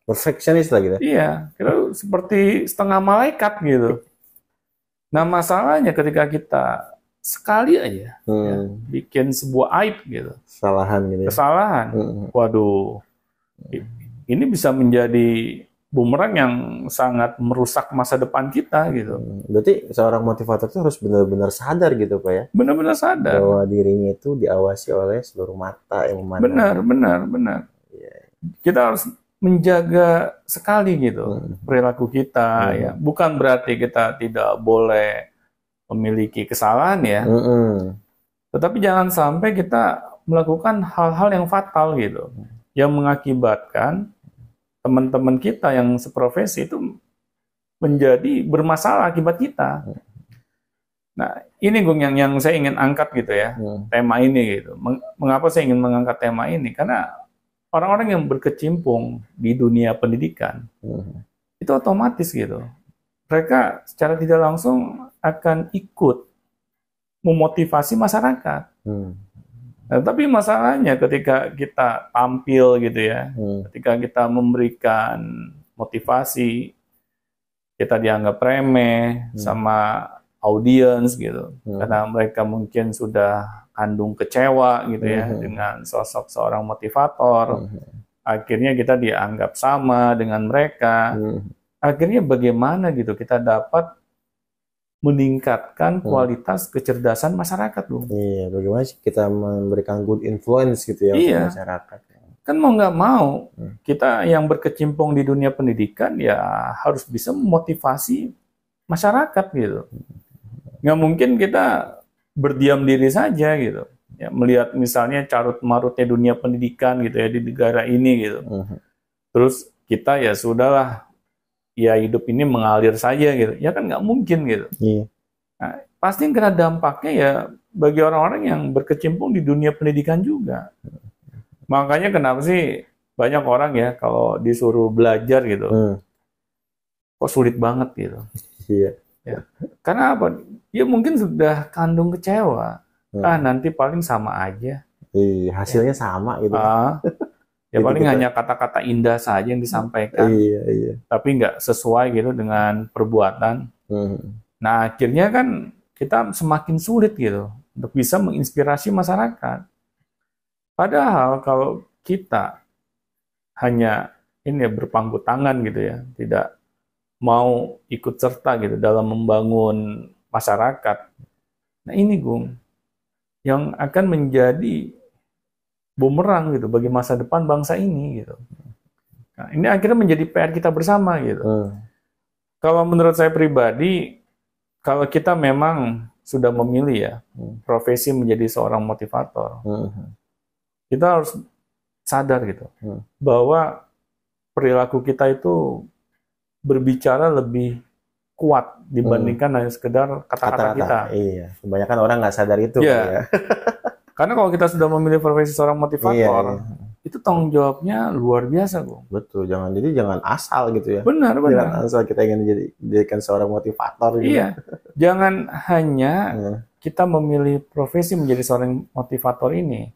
Perfeksionis lah gitu. Iya, kita seperti setengah malaikat gitu. Nah, masalahnya ketika kita sekali aja ya Hmm, bikin sebuah aib gitu, Kesalahan gitu ya. kesalahan, Hmm. waduh, ini bisa menjadi bumerang yang sangat merusak masa depan kita gitu. Berarti seorang motivator itu harus benar-benar sadar gitu Pak ya, Benar-benar bahwa sadar. dirinya itu diawasi oleh seluruh mata yang memandang. Benar, benar, benar. Iya. Kita harus menjaga sekali gitu Hmm. perilaku kita ya. Hmm. Bukan berarti kita tidak boleh memiliki kesalahan ya, Hmm. tetapi jangan sampai kita melakukan hal-hal yang fatal gitu, yang mengakibatkan teman-teman kita yang seprofesi itu menjadi bermasalah akibat kita. Nah, ini Gung yang saya ingin angkat gitu ya, Hmm. tema ini gitu. Mengapa saya ingin mengangkat tema ini? Karena orang-orang yang berkecimpung di dunia pendidikan Hmm. itu otomatis gitu. Mereka secara tidak langsung akan ikut memotivasi masyarakat. Hmm. Nah, tapi masalahnya ketika kita tampil gitu ya, Hmm. ketika kita memberikan motivasi, kita dianggap remeh Hmm. sama audiens gitu. Hmm. Karena mereka mungkin sudah kandung kecewa gitu ya Hmm. dengan sosok seorang motivator. Hmm. Akhirnya kita dianggap sama dengan mereka. Hmm. Akhirnya bagaimana gitu kita dapat meningkatkan Hmm. kualitas kecerdasan masyarakat, Bung. Iya, bagaimana sih kita memberikan good influence gitu ya untuk Iya, masyarakat. kan mau nggak mau, Hmm. kita yang berkecimpung di dunia pendidikan ya harus bisa memotivasi masyarakat gitu. Nggak mungkin kita berdiam diri saja gitu. Ya, melihat misalnya carut marutnya dunia pendidikan gitu ya di negara ini gitu. Hmm. Terus kita ya sudahlah, ya hidup ini mengalir saja gitu. Ya kan nggak mungkin gitu. Iya. Nah, pasti yang kena dampaknya ya bagi orang-orang yang berkecimpung di dunia pendidikan juga. Makanya kenapa sih banyak orang ya kalau disuruh belajar gitu, Hmm. kok sulit banget gitu. Iya. Ya. Karena apa? Ya mungkin sudah kandung kecewa. Ah, Hmm. nanti paling sama aja. Iya, Ya. hasilnya sama gitu kan. Ah, ya Gitu paling kita. hanya kata-kata indah saja yang disampaikan, Iya, iya. tapi nggak sesuai gitu dengan perbuatan. Hmm. Nah, akhirnya kan kita semakin sulit gitu untuk bisa menginspirasi masyarakat. Padahal kalau kita hanya ini ya berpangku tangan gitu ya, tidak mau ikut serta gitu dalam membangun masyarakat. Nah ini Gung, yang akan menjadi bumerang gitu bagi masa depan bangsa ini gitu. Nah, ini akhirnya menjadi PR kita bersama gitu. Hmm. Kalau menurut saya pribadi, kalau kita memang sudah memilih ya Hmm. profesi menjadi seorang motivator, Hmm. kita harus sadar gitu Hmm. bahwa perilaku kita itu berbicara lebih kuat Hmm. dibandingkan hanya sekedar kata-kata Kata-kata, kita. iya. Kebanyakan orang nggak sadar itu kali ya. Ya, karena kalau kita sudah memilih profesi seorang Iya, iya. motivator, itu tanggung jawabnya luar biasa, Bung. Betul. Jangan asal gitu ya. Benar, Jangan benar. asal kita ingin dijadikan seorang motivator gitu. Iya. Jangan hanya Hmm. kita memilih profesi menjadi seorang motivator ini.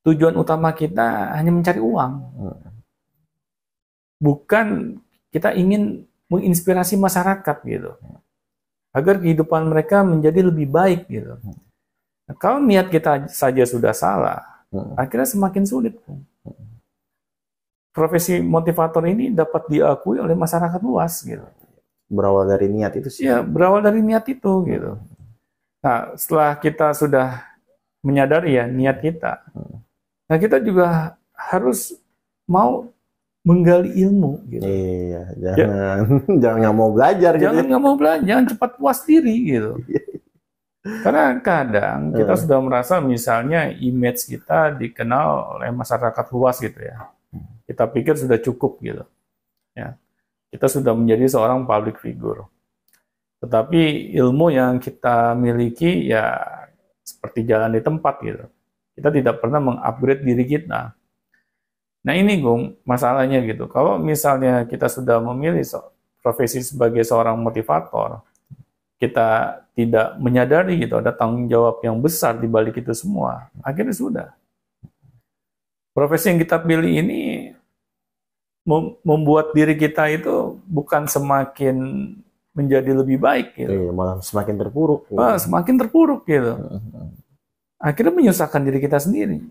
Tujuan utama kita hanya mencari uang. Hmm. Bukan kita ingin menginspirasi masyarakat gitu. Agar kehidupan mereka menjadi lebih baik gitu. Nah, kalau niat kita saja sudah salah, Hmm. akhirnya semakin sulit. Profesi motivator ini dapat diakui oleh masyarakat luas gitu. Berawal dari niat itu sih. Ya, berawal dari niat itu gitu. Nah, setelah kita sudah menyadari ya niat kita, nah kita juga harus mau menggali ilmu gitu. Iya, Ya, jangan jangan nggak mau belajar gitu jangan ya. nggak mau belajar, jangan cepat puas diri gitu. Karena kadang kita Heeh. sudah merasa misalnya image kita dikenal oleh masyarakat luas gitu ya. Kita pikir sudah cukup gitu. Ya. Kita sudah menjadi seorang public figure. Tetapi ilmu yang kita miliki ya seperti jalan di tempat gitu. Kita tidak pernah mengupgrade diri kita. Nah ini Gung, masalahnya gitu. Kalau misalnya kita sudah memilih profesi sebagai seorang motivator, kita tidak menyadari gitu ada tanggung jawab yang besar di balik itu semua. Akhirnya sudah. Profesi yang kita pilih ini membuat diri kita itu bukan semakin menjadi lebih baik gitu. Iya, malah semakin terpuruk. Semakin terpuruk gitu. Akhirnya menyusahkan diri kita sendiri.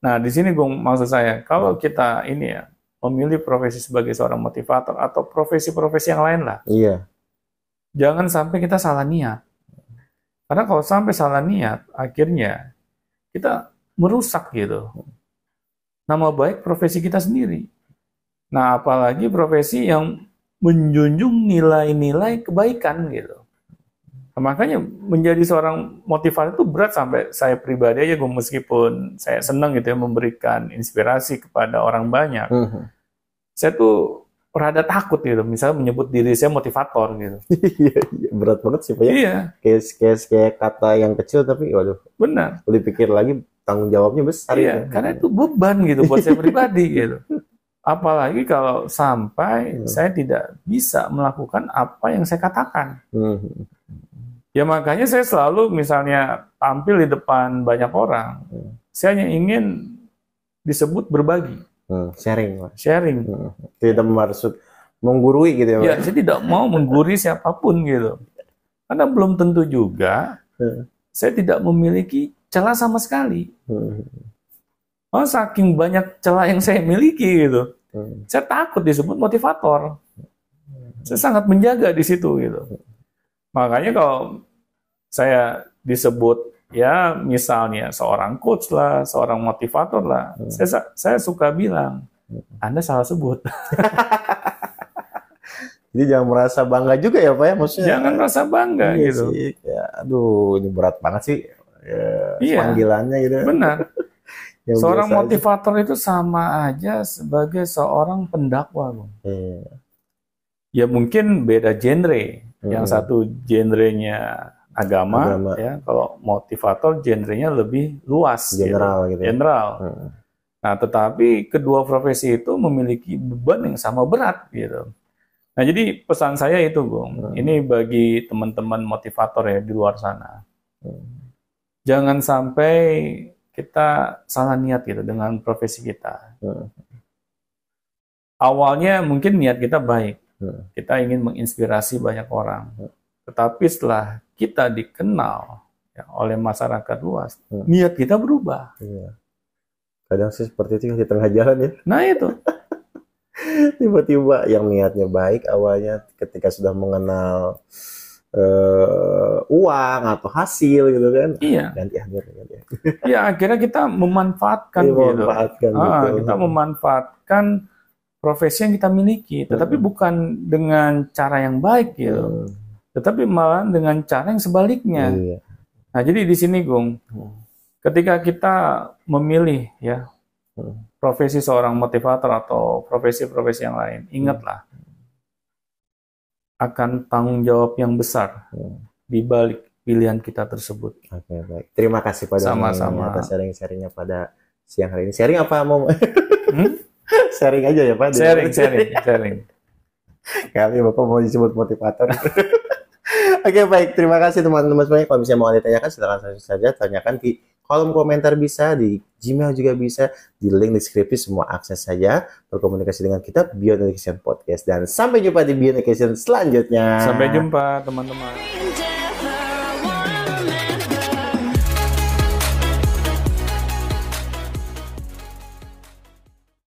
Nah, di sini Gung, maksud saya, kalau kita ini ya memilih profesi sebagai seorang motivator atau profesi-profesi yang lain lah. Iya. Jangan sampai kita salah niat. Karena kalau sampai salah niat, akhirnya kita merusak gitu nama baik profesi kita sendiri. Nah, apalagi profesi yang menjunjung nilai-nilai kebaikan gitu. Nah, makanya menjadi seorang motivator itu berat sampai saya pribadi aja, meskipun saya senang gitu ya memberikan inspirasi kepada orang banyak. Saya tuh rada takut gitu, misalnya menyebut diri saya motivator gitu. Iya, berat banget sih Pak ya. Iya. Kayak kata yang kecil tapi waduh. Benar. Dipikir lagi tanggung jawabnya besar. Iya, gitu. karena itu beban gitu buat saya pribadi gitu. Apalagi kalau sampai saya tidak bisa melakukan apa yang saya katakan. Ya makanya saya selalu misalnya tampil di depan banyak orang, saya hanya ingin disebut berbagi. Sharing. Sharing. Tidak maksud menggurui gitu ya Pak? Ya, saya tidak mau menggurui siapapun gitu. Karena belum tentu juga saya tidak memiliki celah sama sekali. Oh, saking banyak celah yang saya miliki gitu. Saya takut disebut motivator. Saya sangat menjaga di situ gitu. Makanya kalau saya disebut ya misalnya seorang coach lah, seorang motivator lah, saya suka bilang, Anda salah sebut. Jadi jangan merasa bangga juga ya Pak ya, maksudnya. Jangan merasa bangga gitu. Sih. Ya, aduh, ini berat banget sih Iya, panggilannya gitu. benar. Yang Seorang biasa motivator itu sama aja sebagai seorang pendakwa, Bung. Ya mungkin beda genre. Yang satu genrenya agama, ya. Kalau motivator genrenya lebih luas, general gitu. General. Nah, tetapi kedua profesi itu memiliki beban yang sama berat gitu. Nah, jadi pesan saya itu, Bung. Ini bagi teman-teman motivator ya di luar sana. Jangan sampai kita salah niat gitu dengan profesi kita. Awalnya mungkin niat kita baik. Kita ingin menginspirasi banyak orang. Tetapi setelah kita dikenal ya, oleh masyarakat luas, niat kita berubah. Kadang sih seperti itu di tengah jalan ya. Nah itu. Tiba-tiba yang niatnya baik awalnya ketika sudah mengenal uang atau hasil gitu kan. Iya. Ganti. Ya akhirnya kita memanfaatkan gitu. Kita memanfaatkan profesi yang kita miliki, tetapi bukan dengan cara yang baik gitu. Tetapi malah dengan cara yang sebaliknya. Nah, jadi di sini Gung, ketika kita memilih ya profesi seorang motivator atau profesi-profesi yang lain, ingatlah akan tanggung jawab yang besar di balik pilihan kita tersebut. Oke, baik. Terima kasih pada sama-sama atas sharing-sharingnya pada siang hari ini. Sharing apa mau? Sharing aja ya Pak. Sharing. Kali Bapak mau disebut motivator. Oke, baik. Terima kasih teman-teman semuanya. Kalau misalnya mau ditanyakan, silakan saja tanyakan di kolom komentar, bisa di Gmail juga bisa, di link deskripsi semua akses saja berkomunikasi dengan kita Beyond Education Podcast, dan sampai jumpa di Beyond Education selanjutnya. Sampai jumpa teman-teman.